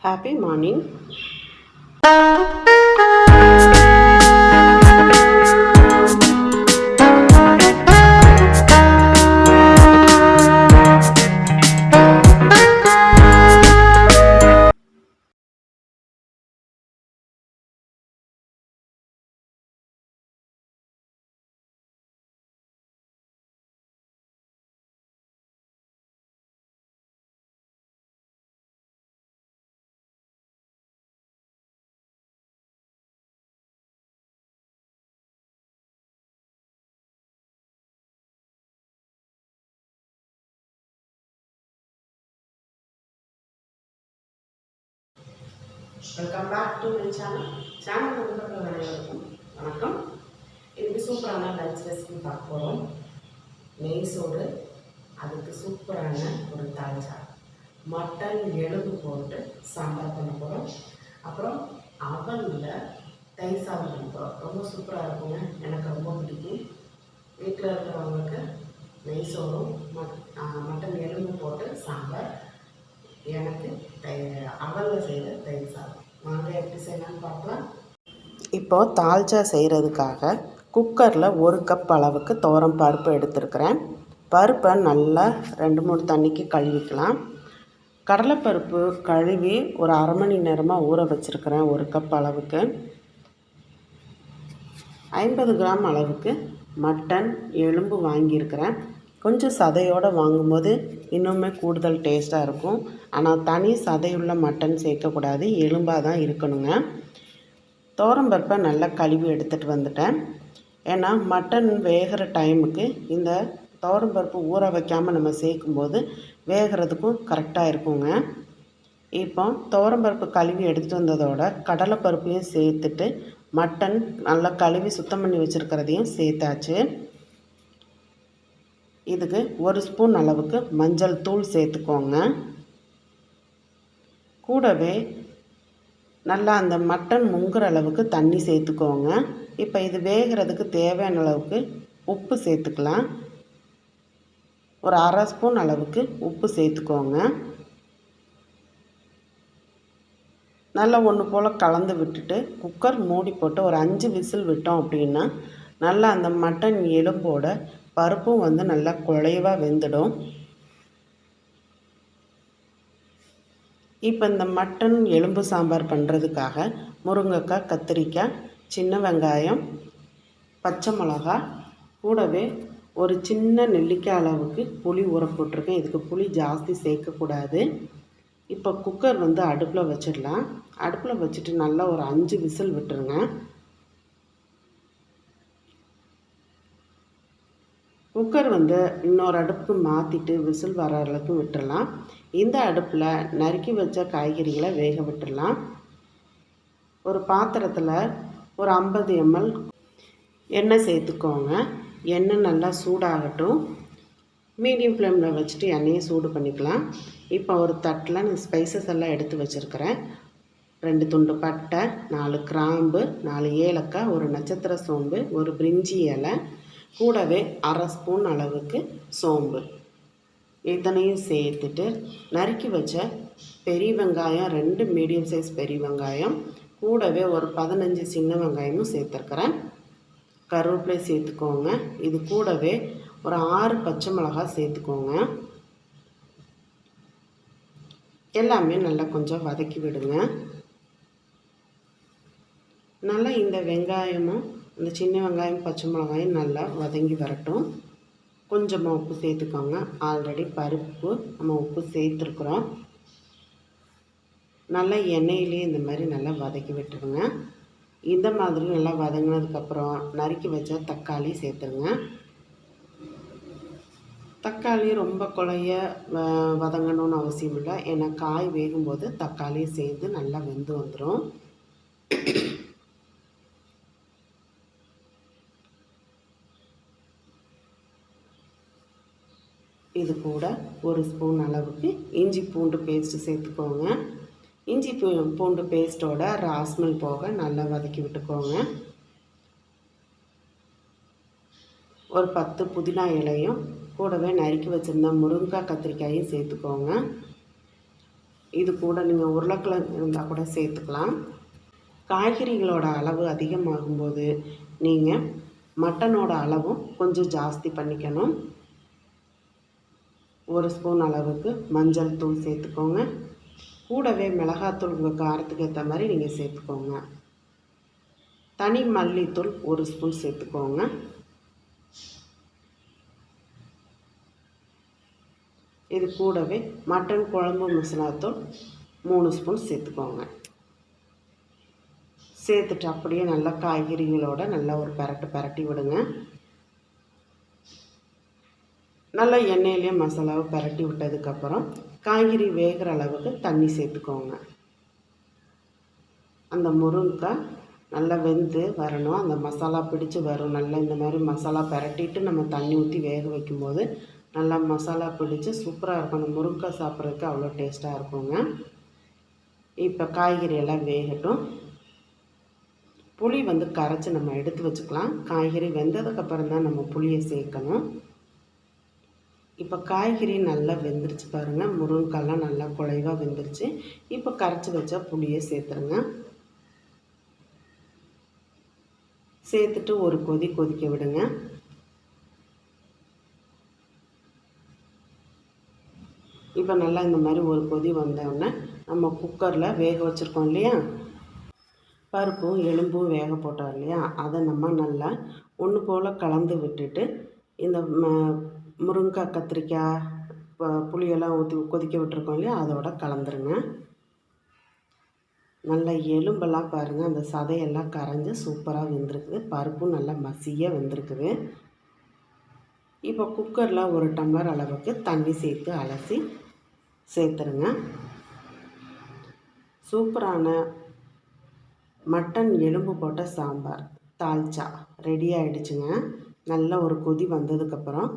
Happy morning. Welcome back to my channel நண்பர்கள் அனைவருக்கும் வணக்கம். இதுக்கு சூப்பரான லஞ்ச் ரெசிபி பார்க்க போகிறோம். நெய் சோறு, அதுக்கு சூப்பரான ஒரு தால்ச்சா, மட்டன் எலும்பு போட்டு சாம்பார் பண்ண போகிறோம். அப்புறம் அவனில் தயிர் சாதம் பண்ண போகிறோம். ரொம்ப சூப்பராக இருக்குங்க, எனக்கு ரொம்ப பிடிக்கும். வீட்டில் இருக்கிறவங்களுக்கு நெய் சோறும் மட்டன் எலும்பு போட்டு சாம்பார், எனக்கு அவலில் செய்கிற தயிர் சாதம். வாங்க எப்படி செய்யலாம்னு பார்க்கலாம். இப்போது தால்ச்சா செய்கிறதுக்காக குக்கரில் 1 கப் அளவுக்கு துவரம் பருப்பு எடுத்துருக்கிறேன். பருப்பை நல்லா 2-3 தண்ணிக்கு கழுவிக்கலாம். கடலைப்பருப்பு கழுவி ஒரு அரை மணி நேரமாக ஊற வச்சுருக்கிறேன். 1 கப் அளவுக்கு 50 கிராம் அளவுக்கு மட்டன் எலும்பு வாங்கியிருக்கிறேன். கொஞ்சம் சதையோடு வாங்கும்போது இன்னுமே கூடுதல் டேஸ்ட்டாக இருக்கும். ஆனால் தனி சதையுள்ள மட்டன் சேர்க்கக்கூடாது, எலும்பாக தான் இருக்கணுங்க. துவரம்பருப்பை நல்லா கழுவி எடுத்துகிட்டு வந்துட்டேன். ஏன்னா மட்டன் வேகிற டைமுக்கு இந்த துவரம்பருப்பு ஊற வைக்காமல் நம்ம சேர்க்கும்போது வேகிறதுக்கும் கரெக்டாக இருக்குங்க. இப்போ துவரம்பருப்பு கழுவி எடுத்துகிட்டு வந்ததோட கடலைப்பருப்பையும் சேர்த்துட்டு மட்டன் நல்லா கழுவி சுத்தம் பண்ணி வச்சுருக்கிறதையும் சேர்த்தாச்சு. இதுக்கு 1 ஸ்பூன் அளவுக்கு மஞ்சள் தூள் சேர்த்துக்கோங்க. கூடவே நல்லா அந்த மட்டன் முங்குற அளவுக்கு தண்ணி சேர்த்துக்கோங்க. இப்போ இது வேகிறதுக்கு தேவையான அளவுக்கு உப்பு சேர்த்துக்கலாம். ஒரு அரை ஸ்பூன் அளவுக்கு உப்பு சேர்த்துக்கோங்க. நல்லா ஒன்று போல் கலந்து விட்டுட்டு குக்கர் மூடி போட்டு ஒரு 5 விசில் விட்டோம் அப்படின்னா நல்லா அந்த மட்டன் எலும்போட பருப்பும் வந்து நல்லா குழைவாக வெந்துடும். இப்போ இந்த மட்டன் எலும்பு சாம்பார் பண்ணுறதுக்காக முருங்கைக்காய், கத்திரிக்காய், சின்ன வெங்காயம், பச்சை மிளகா, கூடவே ஒரு சின்ன நெல்லிக்காய் அளவுக்கு புளி ஊற போட்டிருக்கேன். இதுக்கு புளி ஜாஸ்தி சேர்க்கக்கூடாது. இப்போ குக்கர் வந்து அடுப்பில் வச்சிடலாம். அடுப்பில் வச்சுட்டு நல்லா ஒரு 5 விசில் விட்டுருங்க. குக்கர் வந்து இன்னொரு அடுப்புக்கு மாற்றிட்டு விசில் வர அளவுக்கு விட்டுடலாம். இந்த அடுப்பில் நறுக்கி வச்ச காய்கறிகளை வேக விட்டுடலாம். ஒரு பாத்திரத்தில் ஒரு 50 ml எண்ணெய் சேர்த்துக்கோங்க. எண்ணெய் நல்லா சூடாகட்டும். மீடியம் ஃப்ளேமில் வச்சுட்டு எண்ணெயை சூடு பண்ணிக்கலாம். இப்போ ஒரு தட்டில் நான் ஸ்பைசஸ் எல்லாம் எடுத்து வச்சுருக்கிறேன். 2 துண்டு பட்டை, 4 கிராம்பு, 4 ஏலக்காய், ஒரு நட்சத்திர சோம்பு, ஒரு பிரிஞ்சி இலை, கூடவே அரை ஸ்பூன் அளவுக்கு சோம்பு, இத்தனையும் சேர்த்துட்டு நறுக்கி வச்ச பெரிய வெங்காயம் 2 மீடியம் சைஸ் பெரிய வெங்காயம், கூடவே ஒரு 15 சின்ன வெங்காயமும் சேர்த்துருக்குறேன். கருவேப்பிலை சேர்த்துக்கோங்க. இது கூடவே ஒரு 6 பச்சை மிளகாய் சேர்த்துக்கோங்க. எல்லாமே நல்லா கொஞ்சம் வதக்கி விடுங்க. நல்லா இந்த வெங்காயமும் இந்த சின்ன வெங்காயம் பச்சை மிளகாயும் நல்லா வதங்கி வரட்டும். கொஞ்சமாக உப்பு சேர்த்துக்கோங்க. ஆல்ரெடி பருப்பு நம்ம உப்பு சேர்த்துருக்குறோம். நல்லா எண்ணெயிலே இந்த மாதிரி நல்லா வதக்கி விட்டுருங்க. இந்த மாதிரி நல்லா வதங்கினதுக்கப்புறம் நறுக்கி வச்ச தக்காளி சேர்த்துருங்க. தக்காளி ரொம்ப குழைய வதங்கணும்னு அவசியம் இல்லை. ஏன்னா காய் வேகும்போது தக்காளி சேர்ந்து நல்லா வெந்து வந்துடும். இது கூட 1 ஸ்பூன் அளவுக்கு இஞ்சி பூண்டு பேஸ்ட்டு சேர்த்துக்கோங்க. இஞ்சி பூண்டு பேஸ்ட்டோட ராஸ்மல் போக நல்லா வதக்கி விட்டுக்கோங்க. ஒரு 10 புதினா இலையும் கூடவே நறுக்கி வச்சுருந்த முருங்கைக்காய், கத்திரிக்காயும் சேர்த்துக்கோங்க. இது கூட நீங்கள் உருளைக்கிழங்கு இருந்தால் கூட சேர்த்துக்கலாம். காய்கறிகளோட அளவு அதிகமாகும்போது நீங்கள் மட்டனோட அளவும் கொஞ்சம் ஜாஸ்தி பண்ணிக்கணும். 1 ஸ்பூன் அளவுக்கு மஞ்சள் தூள் சேர்த்துக்கோங்க. கூடவே மிளகாத்தூள் உங்கள் காரத்துக்கு ஏற்ற மாதிரி நீங்கள் சேர்த்துக்கோங்க. தனி மல்லித்தூள் 1 ஸ்பூன் சேர்த்துக்கோங்க. இது கூடவே மட்டன் குழம்பு மசாலாத்தூள் 3 ஸ்பூன் சேர்த்துக்கோங்க. சேர்த்துட்டு அப்படியே நல்லா காய்கறிகளோட நல்லா ஒரு பரட்டி விடுங்க. நல்லா எண்ணெயிலேயே மசாலாவை பரட்டி விட்டதுக்கப்புறம் காய்கறி வேகிற அளவுக்கு தண்ணி சேர்த்துக்கோங்க. அந்த முருங்கைக்காய் நல்லா வெந்து வரணும், அந்த மசாலா பிடிச்சி வரும். நல்லா இந்த மாதிரி மசாலா பரட்டிட்டு நம்ம தண்ணி ஊற்றி வேக வைக்கும்போது நல்லா மசாலா பிடிச்சி சூப்பராக இருக்கும். அந்த முருங்கைக்காய் சாப்பிட்றதுக்கு அவ்வளோ டேஸ்ட்டாக இருக்குங்க. இப்போ காய்கறி எல்லாம் வேகட்டும். புளி கரைச்சி நம்ம எடுத்து வச்சுக்கலாம். காய்கறி வெந்ததுக்கப்புறம் தான் நம்ம புளியை சேர்க்கணும். இப்போ காய்கறி நல்லா வெந்துருச்சு பாருங்கள். முருங்கைக்காய்லாம் நல்லா குழைவாக வெந்துருச்சு. இப்போ கரைச்சி வச்சா புளியை சேர்த்துருங்க. சேர்த்துட்டு ஒரு கொதிக்க விடுங்க. இப்போ நல்லா இந்த மாதிரி ஒரு கொதி வந்தோடனே நம்ம குக்கரில் வேக வச்சுருக்கோம் இல்லையா, பருப்பும் எலும்பும் வேக போட்டோம் இல்லையா, அதை நம்ம நல்லா ஒன்று போல் கலந்து விட்டுட்டு இந்த முருங்கைக்காய் கத்திரிக்காய் புளியெல்லாம் ஊற்றி கொதிக்க விட்டுருக்கோம் இல்லையா, அதோட கலந்துருங்க. நல்லா எலும்பெல்லாம் பாருங்கள், அந்த சதையெல்லாம் கரைஞ்சி சூப்பராக வெந்திருக்குது. பருப்பும் நல்லா மசியாக வெந்திருக்குது. இப்போ குக்கரில் 1 டம்ளர் அளவுக்கு தண்ணி சேர்த்து அலசி சேர்த்துருங்க. சூப்பரான மட்டன் எலும்பு போட்ட சாம்பார் தால்ச்சா ரெடி ஆகிடுச்சுங்க. நல்லா ஒரு கொதி வந்ததுக்கப்புறம்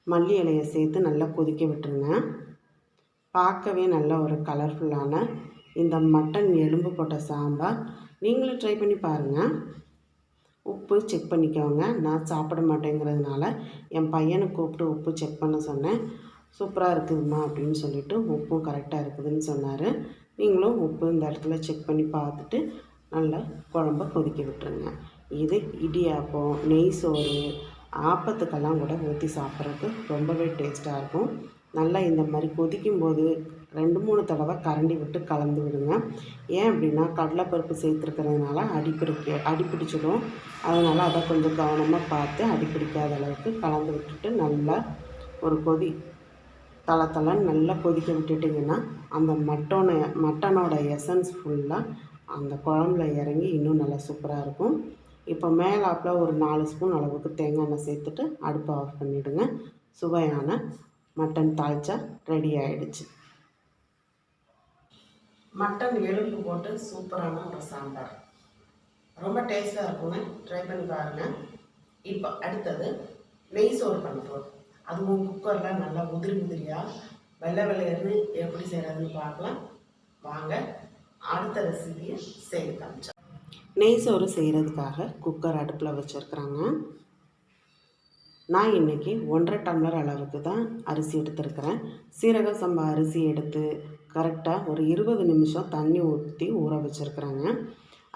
மல்லி இலையை சேர்த்து நல்லா கொதிக்க விட்டுருங்க. பார்க்கவே நல்ல ஒரு கலர்ஃபுல்லான இந்த மட்டன் எலும்பு போட்ட சாம்பார் நீங்களும் ட்ரை பண்ணி பாருங்கள். உப்பு செக் பண்ணிக்கோங்க. நான் சாப்பிட மாட்டேங்கிறதுனால என் பையனை கூப்பிட்டு உப்பு செக் பண்ண சொன்னேன். சூப்பராக இருக்குதும்மா அப்படின்னு சொல்லிவிட்டு உப்பும் கரெக்டாக இருக்குதுன்னு சொன்னார். நீங்களும் உப்பு இந்த இடத்துல செக் பண்ணி பார்த்துட்டு நல்லா குழம்ப கொதிக்க விட்டுருங்க. இது இடியாப்பம், நெய் சோறு, ஆப்பத்துக்கெல்லாம் கூட ஊற்றி சாப்பிட்றதுக்கு ரொம்பவே டேஸ்ட்டாக இருக்கும். நல்லா இந்த மாதிரி கொதிக்கும்போது 2-3 தடவை கரண்டி விட்டு கலந்து விடுங்க. ஏன் அப்படின்னா கடலைப்பருப்பு சேர்த்துருக்கிறதுனால அடிப்பிடிச்சிடும். அதனால் அதை கொஞ்சம் கவனமாக பார்த்து அடிப்பிடிக்காத அளவுக்கு கலந்து விட்டுட்டு நல்லா ஒரு கொதி தளன்னு நல்லா கொதிக்க விட்டுட்டிங்கன்னா அந்த மட்டனோட எசன்ஸ் ஃபுல்லாக அந்த குழம்புல இறங்கி இன்னும் நல்லா சூப்பராக இருக்கும். இப்போ மேலாப்பில் ஒரு 4 ஸ்பூன் அளவுக்கு தேங்காய் எண்ணெய் சேர்த்துட்டு அடுப்பை ஆஃப் பண்ணிவிடுங்க. சுவையான மட்டன் தால்ச்சா ரெடி ஆகிடுச்சு. மட்டன் எலும்பு போட்டு சூப்பரான ஒரு சாம்பார் ரொம்ப டேஸ்ட்டாக இருக்குங்க. ட்ரை பண்ணி பாருங்கள். இப்போ அடுத்தது நெய் சோறு பண்ண போகிறோம். அதுவும் குக்கரில் நல்லா உதிரியாக வெள்ளையர்னு எப்படி செய்கிறதுன்னு பார்க்கலாம் வாங்க. அடுத்த ரெசிபியை செய்து காமிச்சோம். நெய் சோறு செய்கிறதுக்காக குக்கர் அடுப்பில் வச்சுருக்குறாங்க. நான் இன்றைக்கி 1.5 டம்ளர் அளவுக்கு தான் அரிசி எடுத்துருக்கிறேன். சீரக சம்பா அரிசி எடுத்து கரெக்டாக ஒரு 20 நிமிஷம் தண்ணி ஊற்றி ஊற வச்சுருக்குறேங்க.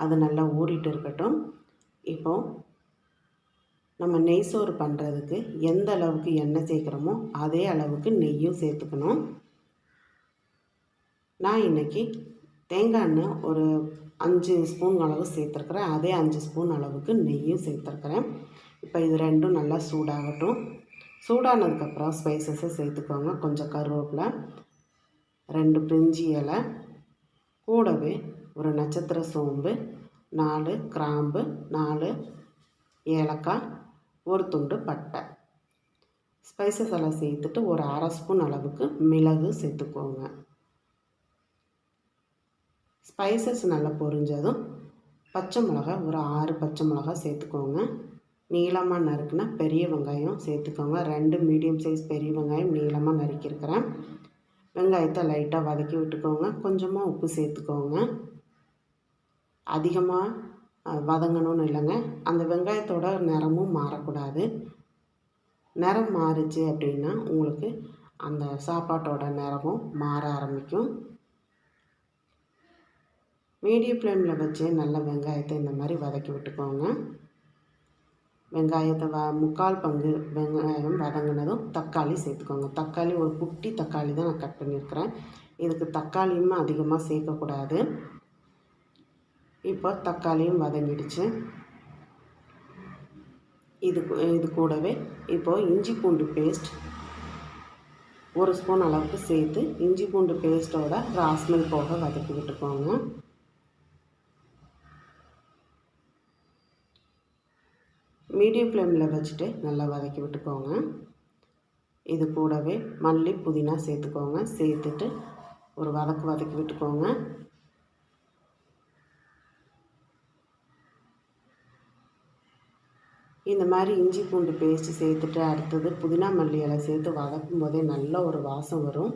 அது நல்லா ஊறிட்டு இருக்கட்டும். இப்போது நம்ம நெய் சோறு பண்ணுறதுக்கு எந்த அளவுக்கு எண்ணெய் சேர்க்குறோமோ அதே அளவுக்கு நெய்யும் சேர்த்துக்கணும். நான் இன்றைக்கி தேங்காய் எண்ணெய் ஒரு 5 ஸ்பூன் அளவு சேர்த்துருக்குறேன். அதே 5 ஸ்பூன் அளவுக்கு நெய்யும் சேர்த்துருக்குறேன். இப்போ இது ரெண்டும் நல்லா சூடாகட்டும். சூடானதுக்கப்புறம் ஸ்பைசஸை சேர்த்துக்கோங்க. கொஞ்சம் கருவேப்பிலை, 2 பிரிஞ்சி இலை, கூடவே ஒரு நட்சத்திர சோம்பு, 4 கிராம்பு, 4 ஏலக்காய், ஒரு துண்டு பட்டை. ஸ்பைசஸ் எல்லாம் சேர்த்துட்டு ஒரு 1/2 ஸ்பூன் அளவுக்கு மிளகு சேர்த்துக்கோங்க. ஸ்பைசஸ் நல்லா பொரிஞ்சதும் பச்சை மிளகா ஒரு 6 பச்சை மிளகா சேர்த்துக்கோங்க. நீளமாக நறுக்குனா பெரிய வெங்காயம் சேர்த்துக்கோங்க. 2 மீடியம் சைஸ் பெரிய வெங்காயம் நீளமாக நறுக்கியிருக்கிறேன். வெங்காயத்தை லைட்டாக வதக்கி விட்டுக்கோங்க. கொஞ்சமாக உப்பு சேர்த்துக்கோங்க. அதிகமாக வதங்கணும்னு இல்லைங்க. அந்த வெங்காயத்தோட நிறமும் மாறக்கூடாது. நிறம் மாறுச்சு அப்படின்னா உங்களுக்கு அந்த சாப்பாட்டோட நிறமும் மாற ஆரம்பிக்கும். மீடியம் ஃப்ளேமில் வச்சு நல்லா வெங்காயத்தை இந்த மாதிரி வதக்கி விட்டுக்கோங்க. வெங்காயத்தை 3/4 பங்கு வெங்காயம் வதங்கினதும் தக்காளி சேர்த்துக்கோங்க. தக்காளி ஒரு குட்டி தக்காளி தான் நான் கட் பண்ணியிருக்கிறேன். இதுக்கு தக்காளியும் அதிகமாக சேர்க்கக்கூடாது. இப்போ தக்காளியும் வதங்கிடுச்சு. இது கூடவே இப்போது இஞ்சி பூண்டு பேஸ்ட் 1 ஸ்பூன் அளவுக்கு சேர்த்து இஞ்சி பூண்டு பேஸ்ட்டோட ராஸ்மெல் போக வதக்கி விட்டுக்கோங்க. மீடியம் ஃப்ளேமில் வச்சுட்டு நல்லா வதக்கி விட்டுக்கோங்க. இது கூடவே மல்லி புதினா சேர்த்துக்கோங்க. சேர்த்துட்டு ஒரு வதக்கி விட்டுக்கோங்க. இந்த மாதிரி இஞ்சி பூண்டு பேஸ்ட்டு சேர்த்துட்டு அடுத்தது புதினா மல்லி இலை சேர்த்து வதக்கும் போதே நல்ல ஒரு வாசம் வரும்.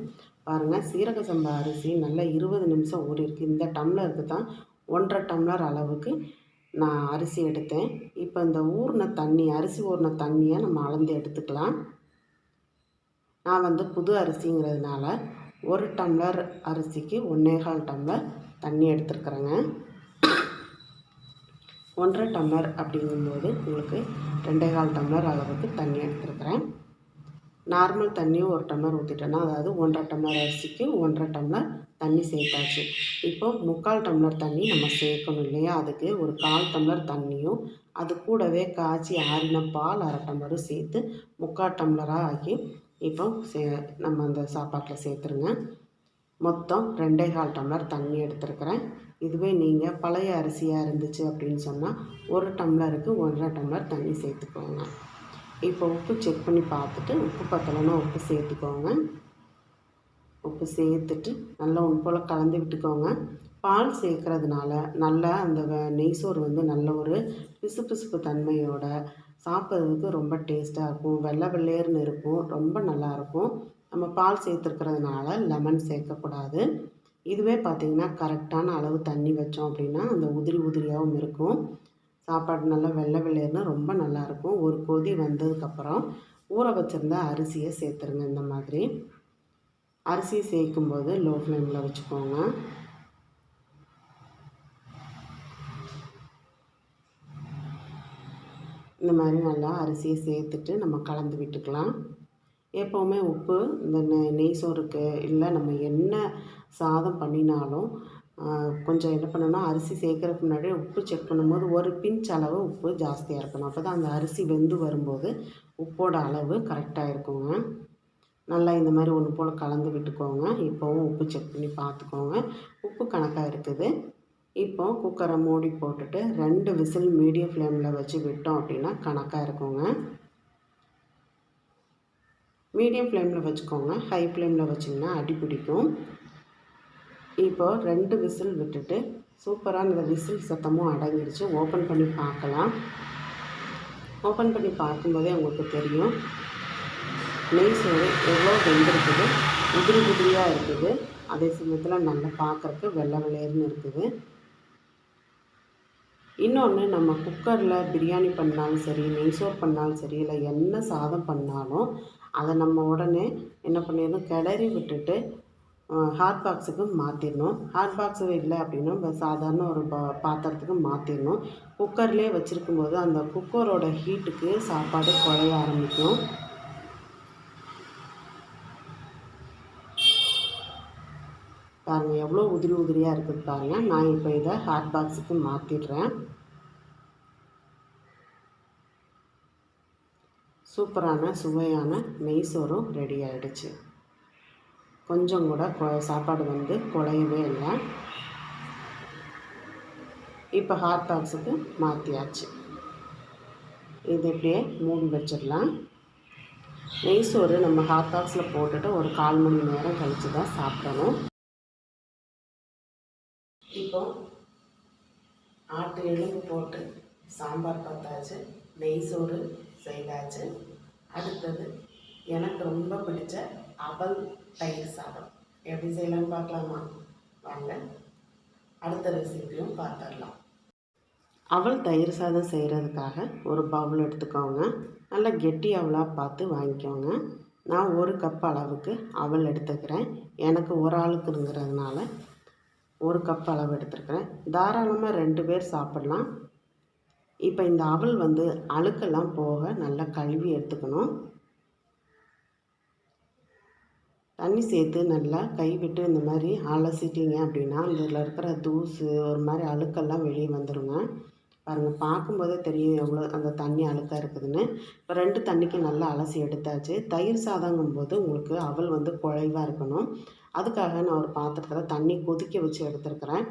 பாருங்கள், சீரக சம்பா அரிசி நல்லா 20 நிமிஷம் ஊறிருக்கு. இந்த டம்ளருக்கு தான் 1.5 டம்ளர் அளவுக்கு நான் அரிசி எடுத்தேன். இப்போ இந்த அரிசி ஊறின தண்ணியை நம்ம அளந்து எடுத்துக்கலாம். நான் புது அரிசிங்கிறதுனால 1 டம்ளர் அரிசிக்கு 1.25 டம்ளர் தண்ணி எடுத்துருக்குறேங்க. 1.5 டம்ளர் அப்படிங்கும்போது உங்களுக்கு 2.25 டம்ளர் அளவுக்கு தண்ணி எடுத்துருக்குறேன். நார்மல் தண்ணியும் 1 டம்ளர் ஊற்றிட்டேன்னா, அதாவது 1.5 டம்ளர் அரிசிக்கு 1.5 டம்ளர் தண்ணி சேர்த்தாச்சு. இப்போ 3/4 டம்ளர் தண்ணி நம்ம சேர்க்கணும் இல்லையா? அதுக்கு ஒரு 1/4 டம்ளர் தண்ணியும் அது கூடவே காய்ச்சி ஆறின பால் 1/2 டம்ளரும் சேர்த்து 3/4 டம்ளராக ஆக்கி இப்போ நம்ம அந்த சாப்பாட்டில் சேர்த்துருங்க. மொத்தம் 2.25 டம்ளர் தண்ணி எடுத்துருக்கிறேன். இதுவே நீங்கள் பழைய அரிசியாக இருந்துச்சு அப்படின்னு சொன்னால் 1 டம்ளருக்கு 1.5 டம்ளர் தண்ணி சேர்த்துக்கோங்க. இப்போ உப்பு செக் பண்ணி பார்த்துட்டு உப்பு பத்தலைன்னா உப்பு சேர்த்துக்கோங்க. உப்பு சேர்த்துட்டு நல்லா போல் கலந்து விட்டுக்கோங்க. பால் சேர்க்குறதுனால நல்லா அந்த நெய் சோறு நல்ல ஒரு பிசுபிசுப்பு தன்மையோட சாப்பிட்றதுக்கு ரொம்ப டேஸ்ட்டாக இருக்கும். வெள்ளை வெள்ளையர்னு இருக்கும். ரொம்ப நல்லாயிருக்கும். நம்ம பால் சேர்த்துருக்கிறதுனால லெமன் சேர்க்கக்கூடாது. இதுவே பார்த்திங்கன்னா கரெக்டான அளவு தண்ணி வச்சோம் அப்படின்னா அந்த உதிரியாகவும் இருக்கும். சாப்பாடு நல்லா வெள்ளை வெள்ளையர்னு ரொம்ப நல்லாயிருக்கும். ஒரு கொதி வந்ததுக்கப்புறம் ஊற வச்சுருந்த அரிசியை சேர்த்துருங்க. இந்த மாதிரி அரிசியை சேர்க்கும்போது லோ ஃப்ளேமில் வச்சுக்கோங்க. இந்த மாதிரி நல்லா அரிசியை சேர்த்துட்டு நம்ம கலந்து விட்டுக்கலாம். எப்போவுமே உப்பு இந்த நெய் சோறுக்கு இல்லை நம்ம என்ன சாதம் பண்ணினாலும் கொஞ்சம் என்ன பண்ணணும்னா அரிசி சேர்க்குறதுக்கு முன்னாடி உப்பு செக் பண்ணும்போது ஒரு பிஞ்ச் அளவு உப்பு ஜாஸ்தியாக இருக்கணும். அப்போ தான் அந்த அரிசி வெந்து வரும்போது உப்போட அளவு கரெக்டாக இருக்குங்க. நல்லா இந்த மாதிரி ஒன்று போல் கலந்து விட்டுக்கோங்க. இப்போவும் உப்பு செக் பண்ணி பார்த்துக்கோங்க. உப்பு கணக்காக இருக்குது. இப்போ குக்கரை மூடி போட்டுட்டு 2 விசில் மீடியம் ஃப்ளேமில் வச்சு விட்டோம் அப்படின்னா கணக்காக இருக்குங்க. மீடியம் ஃப்ளேமில் வச்சுக்கோங்க. ஹை ஃப்ளேமில் வச்சிங்கன்னா அடி பிடிக்கும். இப்போது 2 விசில் விட்டுட்டு சூப்பராக இந்த விசில் சத்தமும் அடங்கிடுச்சு. ஓப்பன் பண்ணி பார்க்கலாம். ஓப்பன் பண்ணி பார்க்கும்போதே உங்களுக்கு தெரியும் நெய் சோறு எவ்வளோ வெந்திருக்குது. உதிரியாக இருக்குது. அதே சமயத்தில் நல்லா பார்க்குறக்கு வெள்ளை வெள்ளையர்னு இருக்குது. இன்னொன்று, நம்ம குக்கரில் பிரியாணி பண்ணாலும் சரி, நெய் சோறு பண்ணாலும் சரி, இல்லை என்ன சாதம் பண்ணாலும் அதை நம்ம உடனே என்ன பண்ணிடணும், கிளறி விட்டுட்டு ஹாட் பாக்ஸுக்கு மாற்றிடணும். ஹாட் பாக்ஸு இல்லை அப்படின்னா சாதாரண ஒரு பாத்திரத்துக்கு மாற்றிடணும். குக்கர்லேயே வச்சுருக்கும்போது அந்த குக்கரோட ஹீட்டுக்கு சாப்பாடு குழைய ஆரம்பிக்கும். பாருங்கள் எவ்வளோ உதிரியாக இருக்குது பாருங்கள். நான் இப்போ இதை ஹாட் பாக்ஸுக்கு மாற்றிடுறேன். சூப்பரான சுவையான நெய் சோறும் ரெடி ஆகிடுச்சு. கொஞ்சம் கூட சாப்பாடு குழையவே இல்லை. இப்போ ஹாட் பாக்ஸுக்கு மாற்றியாச்சு. இது இப்படியே மூடி வச்சிடலாம். நெய் சோறு நம்ம ஹாட் பாக்ஸில் போட்டுட்டு ஒரு 1/4 மணி நேரம் கழித்து தான் சாப்பிடணும். இப்போ ஆட்டு எலும்பு போட்டு சாம்பார் பார்த்தாச்சு, நெய் சோறு செய்தாச்சு. அடுத்தது எனக்கு ரொம்ப பிடிச்ச அவல் தயிர் சாதம் எப்படி செய்யலாம்னு பார்க்கலாமா? வாங்க அடுத்த ரெசிபியும் பார்த்துடலாம். அவல் தயிர் சாதம் செய்கிறதுக்காக ஒரு பவுல் எடுத்துக்கோங்க. நல்லா கெட்டி அவலாக பார்த்து வாங்கிக்கோங்க. நான் 1 கப் அளவுக்கு அவல் எடுத்துக்கிறேன். எனக்கு ஒரு ஆளுக்குங்கிறதுனால 1 கப் அளவு எடுத்துருக்கிறேன். தாராளமாக 2 பேர் சாப்பிட்லாம். இப்போ இந்த அவல் வந்து அழுக்கெல்லாம் போக நல்லா கழுவி எடுத்துக்கணும். தண்ணி சேர்த்து நல்லா கைவிட்டு இந்த மாதிரி அலசிட்டிங்க அப்படின்னா இதில் இருக்கிற தூசு ஒரு மாதிரி அழுக்கெல்லாம் வெளியே வந்துடுங்க. பாருங்கள், பார்க்கும்போதே தெரியும் எவ்வளோ அந்த தண்ணி அழுக்காக இருக்குதுன்னு. இப்போ 2 தண்ணிக்கு நல்லா அலசி எடுத்தாச்சு. தயிர் சாதங்கும்போது உங்களுக்கு அவல் வந்து குழைவாக இருக்கணும். அதுக்காக நான் ஒரு பாத்திரத்தில் தண்ணி கொதிக்க வச்சு எடுத்துருக்கிறேன்.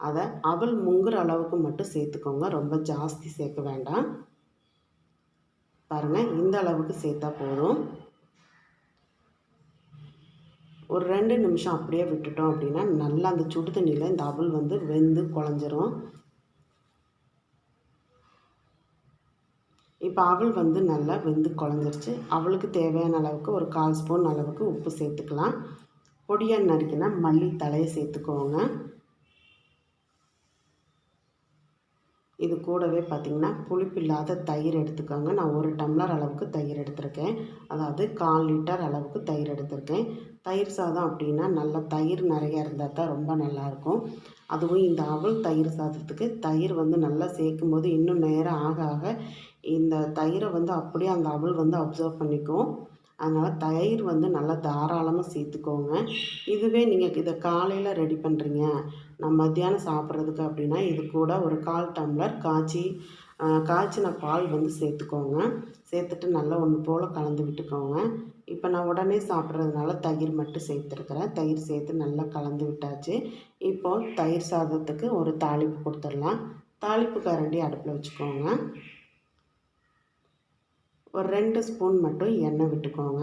அதை அவல் முங்குற அளவுக்கு மட்டும் சேர்த்துக்கோங்க, ரொம்ப ஜாஸ்தி சேர்க்க வேண்டாம். பாருங்கள், இந்த அளவுக்கு சேர்த்தா போதும். ஒரு 2 நிமிஷம் அப்படியே விட்டுட்டோம் அப்படின்னா நல்லா அந்த சுடு தண்ணியில் இந்த அவல் வந்து வெந்து குழஞ்சிரும். இப்போ அவல் வந்து நல்லா வெந்து குழஞ்சிருச்சு. அவளுக்கு தேவையான அளவுக்கு ஒரு 1/4 ஸ்பூன் அளவுக்கு உப்பு சேர்த்துக்கலாம். பொடியாக நறுக்கினா மல்லி தழையை சேர்த்துக்கோங்க. இது கூடவே பார்த்திங்கன்னா புளிப்பில்லாத தயிர் எடுத்துக்கோங்க. நான் 1 டம்ளர் அளவுக்கு தயிர் எடுத்திருக்கேன். அதாவது 1/4 லிட்டர் அளவுக்கு தயிர் எடுத்திருக்கேன். தயிர் சாதம் அப்படின்னா நல்லா தயிர் நிறையா இருந்தால் தான் ரொம்ப நல்லாயிருக்கும். அதுவும் இந்த அவல் தயிர் சாதத்துக்கு தயிர் வந்து நல்லா சேர்க்கும்போது இன்னும் நேரம் ஆக ஆக இந்த தயிரை வந்து அப்படியே அந்த அவல் வந்து அப்சர்வ் பண்ணிக்கும். அதனால் தயிர் வந்து நல்லா தாராளமாக சேர்த்துக்கோங்க. இதுவே நீங்கள் இதை காலையில் ரெடி பண்ணுறீங்க, நான் மத்தியானம் சாப்பிட்றதுக்கு அப்படின்னா இது கூட ஒரு 1/4 டம்ளர் காய்ச்சின பால் வந்து சேர்த்துக்கோங்க. சேர்த்துட்டு நல்லா ஒன்று போல் கலந்து விட்டுக்கோங்க. இப்போ நான் உடனே சாப்பிட்றதுனால தயிர் மட்டும் சேர்த்துருக்குறேன். தயிர் சேர்த்து நல்லா கலந்து விட்டாச்சு. இப்போது தயிர் சாதத்துக்கு ஒரு தாளிப்பு கொடுத்துடலாம். தாளிப்பு கரண்டி அடுப்பில் வச்சுக்கோங்க. ஒரு 2 ஸ்பூன் மட்டும் எண்ணெய் விட்டுக்கோங்க.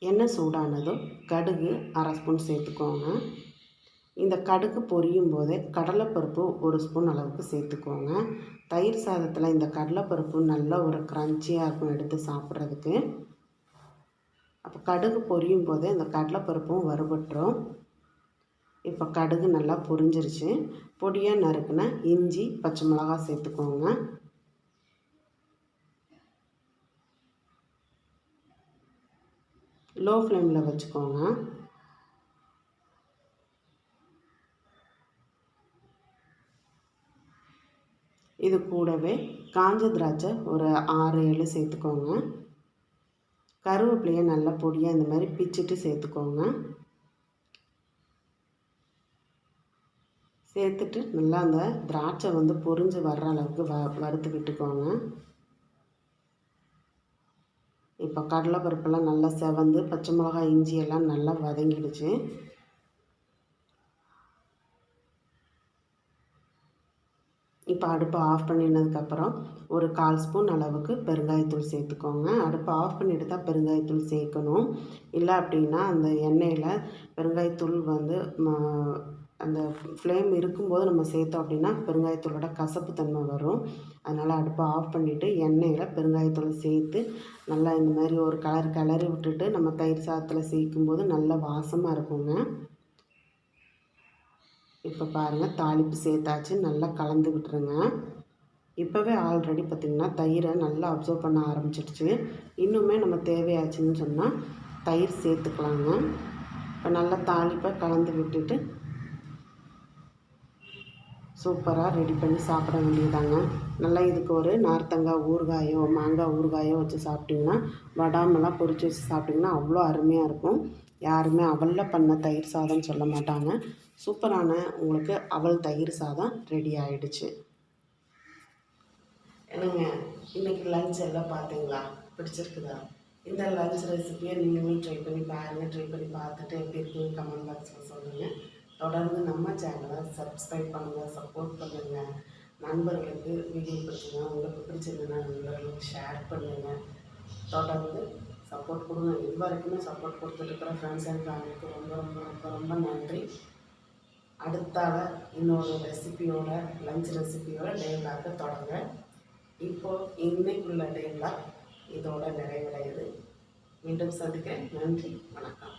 எண்ணெய் சூடானதும் கடுகு 1/2 ஸ்பூன் சேர்த்துக்கோங்க. இந்த கடுகு பொரியும் போதே கடலைப்பருப்பு 1 ஸ்பூன் அளவுக்கு சேர்த்துக்கோங்க. தயிர் சாதத்தில் இந்த கடலைப்பருப்பு நல்ல ஒரு க்ரன்ச்சியாக இருக்கும் எடுத்து சாப்பிட்றதுக்கு. அப்போ கடுகு பொரியும் போதே அந்த கடலைப்பருப்பும் வறுபட்டுரும். இப்போ கடுகு நல்லா பொரிஞ்சிருச்சு. பொடியாக நறுக்குன இஞ்சி, பச்சை மிளகாய் சேர்த்துக்கோங்க. லோ ஃப்ளேமில் வச்சுக்கோங்க. இது கூடவே காஞ்ச திராட்சை ஒரு 6-7 சேர்த்துக்கோங்க. கருவேப்பிலையை நல்லா பொடியாக இந்த மாதிரி பிச்சுட்டு சேர்த்துக்கோங்க. சேர்த்துட்டு நல்லா அந்த திராட்சை வந்து பொரிஞ்சு வர்ற அளவுக்கு வறுத்து விட்டுக்கோங்க. இப்போ கடலைப்பருப்பெல்லாம் நல்லா செவந்து பச்சை மிளகாய் இஞ்சி எல்லாம் நல்லா வதங்கிடுச்சு. இப்போ அடுப்பை ஆஃப் பண்ணினதுக்கப்புறம் ஒரு 1/4 ஸ்பூன் அளவுக்கு பெருங்காயத்தூள் சேர்த்துக்கோங்க. அடுப்பை ஆஃப் பண்ணிட்டு தான் பெருங்காயத்தூள் சேர்க்கணும். இல்லை அப்படின்னா அந்த எண்ணெயில் பெருங்காயத்தூள் வந்து அந்த ஃப்ளேம் இருக்கும்போது நம்ம சேர்த்தோம் அப்படின்னா பெருங்காயத்தூளோட கசப்பு தன்மை வரும். அதனால் அடுப்பை ஆஃப் பண்ணிவிட்டு எண்ணெயில் பெருங்காயத்தூளை சேர்த்து நல்லா இந்த மாதிரி ஒரு கிளறி விட்டுட்டு நம்ம தயிர் சாதத்தில் சேர்க்கும்போது நல்ல வாசமாக இருக்குங்க. இப்போ பாருங்கள், தாளிப்பு சேர்த்தாச்சு. நல்லா கலந்து விட்டுருங்க. இப்போவே ஆல்ரெடி பார்த்திங்கன்னா தயிரை நல்லா அப்சர்வ் பண்ண ஆரம்பிச்சிடுச்சு. இன்னுமே நம்ம தேவையாச்சுன்னு சொன்னால் தயிர் சேர்த்துக்கலாங்க. இப்போ நல்லா தாளிப்பை கலந்து விட்டுட்டு சூப்பராக ரெடி பண்ணி சாப்பிட வேண்டியதாங்க. நல்லா இதுக்கு ஒரு நார்த்தங்காய் ஊறுகாயோ மாங்காய் ஊறுகாயோ வச்சு சாப்பிட்டிங்கன்னா, வடாமெல்லாம் பொரித்து வச்சு சாப்பிட்டிங்கன்னா அவ்வளோ அருமையாக இருக்கும். யாருமே அவலில் பண்ண தயிர் சாதம்னு சொல்ல மாட்டாங்க. சூப்பரான உங்களுக்கு அவல் தயிர் சாதம் ரெடி ஆகிடுச்சு. என்னங்க, இன்றைக்கி லஞ்ச் எல்லாம் பார்த்தீங்களா? பிடிச்சிருக்குதா? இந்த லஞ்ச் ரெசிபியை நீங்களும் ட்ரை பண்ணி பாருங்கள். ட்ரை பண்ணி பார்த்துட்டு எப்படி இருக்குன்னு கமெண்ட் பாக்ஸில் சொல்லுங்கள். தொடர்ந்து நம்ம சேனலை சப்ஸ்கிரைப் பண்ணுங்கள், சப்போர்ட் பண்ணுங்கள். நண்பர்களுக்கு வீடியோ பிடிச்சிங்கன்னா, உங்களுக்கு பிடிச்சிருந்ததுன்னா நண்பர்களுக்கு ஷேர் பண்ணுங்கள். தொடர்ந்து சப்போர்ட் கொடுங்க. இது வரைக்குமே சப்போர்ட் கொடுத்துட்ருக்குற ஃப்ரெண்ட்ஸ் அண்ட் ஃபேமிலிக்கு ரொம்ப ரொம்ப ரொம்ப ரொம்ப நன்றி. அடுத்தால இன்னொரு ரெசிபியோட லஞ்ச் ரெசிபியோட டே விளாக தொடங்க. இப்போது இன்னைக்குள்ள டே விளாக் இதோட நிறைவடையுது. மீண்டும் சந்திக்கிறேன். நன்றி, வணக்கம்.